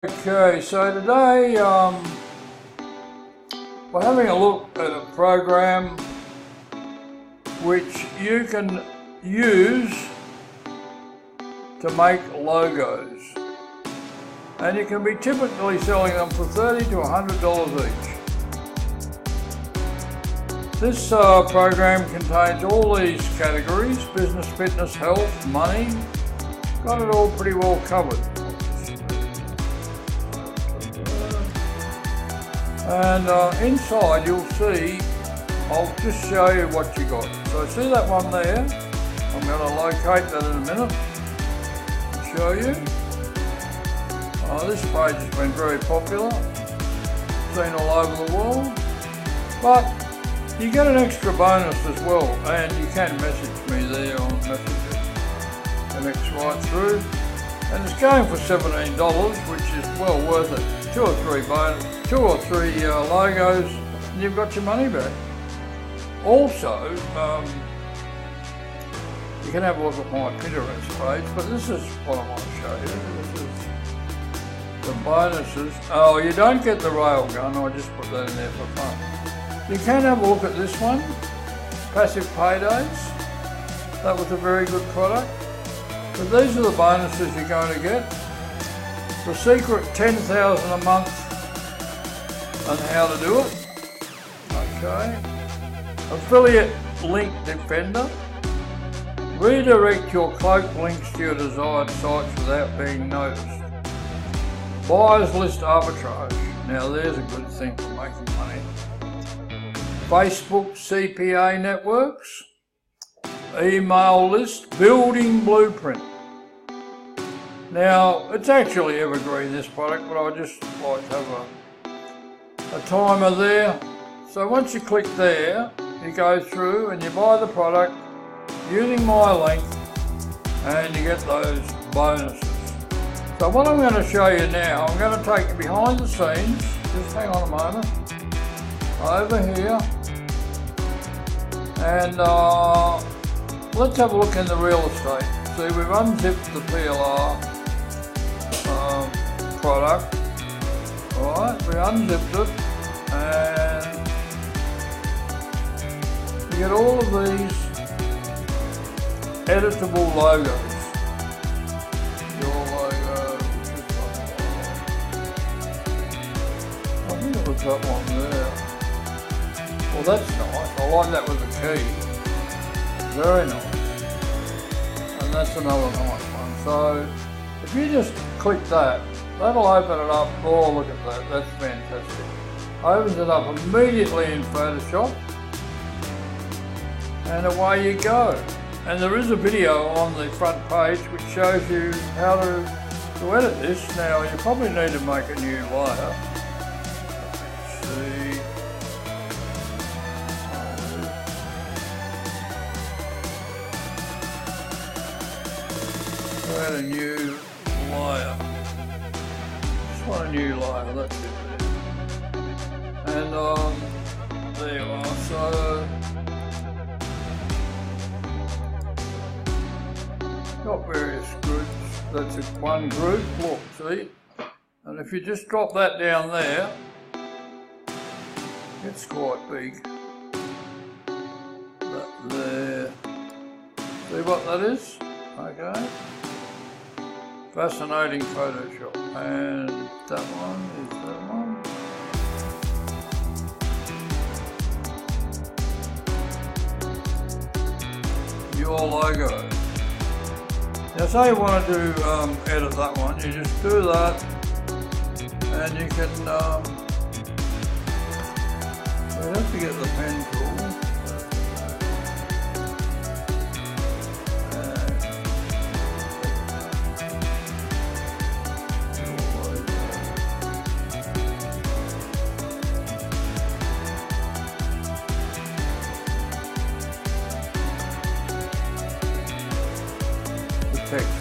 Okay, so today we're having a look at a program which you can use to make logos, and you can be typically selling them for $30 to $100 each. This program contains all these categories: business, fitness, health, money. Got it all pretty well covered. And inside you'll see, I'll just show you what you got. So see that one there? I'm going to locate that in a minute and show you. This page has been very popular, seen all over the world, but you get an extra bonus as well, and you can message me there on Messenger. Connects right through, and it's going for $17, which is well worth it. Two or three logos, and you've got your money back. Also, you can have a look at my Pinterest page, but this is what I want to show you. This is the bonuses. Oh, you don't get the railgun, I just put that in there for fun. You can have a look at this one, Passive Paydays. That was a very good product. But these are the bonuses you're going to get. The secret, 10,000 a month, and how to do it. Okay. Affiliate link defender. Redirect your cloak links to your desired sites without being noticed. Buyers list arbitrage. Now there's a good thing for making money. Facebook CPA networks. Email list. Building blueprint. Now, it's actually evergreen, this product, but I just like to have a timer there. So once you click there, you go through and you buy the product using my link, and you get those bonuses. So what I'm going to show you now, I'm going to take you behind the scenes. Just hang on a moment. Over here. And let's have a look in the real estate. See, we've unzipped the PLR product. Alright, we unzipped it, and you get all of these editable logos. Your logo, I think it was that one there. Well, that's nice. I like that with the key. Very nice. And that's another nice one. So if you just click that, that'll open it up. Oh, look at that. That's fantastic. Opens it up immediately in Photoshop, and away you go. And there is a video on the front page which shows you how to edit this. Now, you probably need to make a new layer. Let's see. Add a new layer. Just want a new layer, that's it there. And there you are. So got various groups. That's one group. Look, see? And if you just drop that down there, it's quite big. That there. See what that is? Okay. Fascinating Photoshop. And that one is that one. Your logo. Now say you want to edit that one, you just do that, and you can you have to get the pen tool. Text.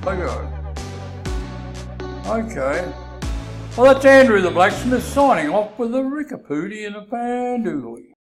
ago. Okay. Well, that's Andrew the Blacksmith signing off with a Rickapooty and a Pandoodly.